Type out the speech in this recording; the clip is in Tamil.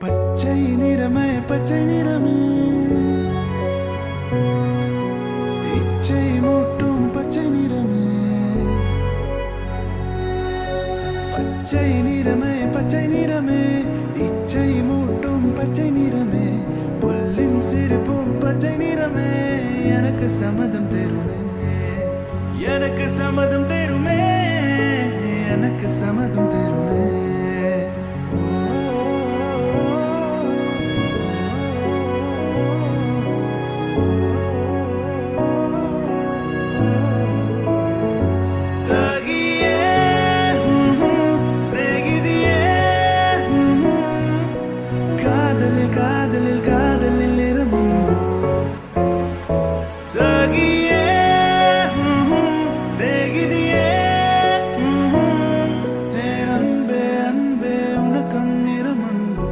பச்சை நிறமே பச்சை நிறமே இச்சை மூட்டும் பச்சை நிறமே பச்சை நிறமே பச்சை நிறமே இச்சை மூட்டும் பச்சை நிறமே புல்லின் சிரிப்பும் பச்சை நிறமே எனக்கு சம்மதம் தருமே எனக்கு சம்மதம் தருமே எனக்கு சம்மதம் தருமே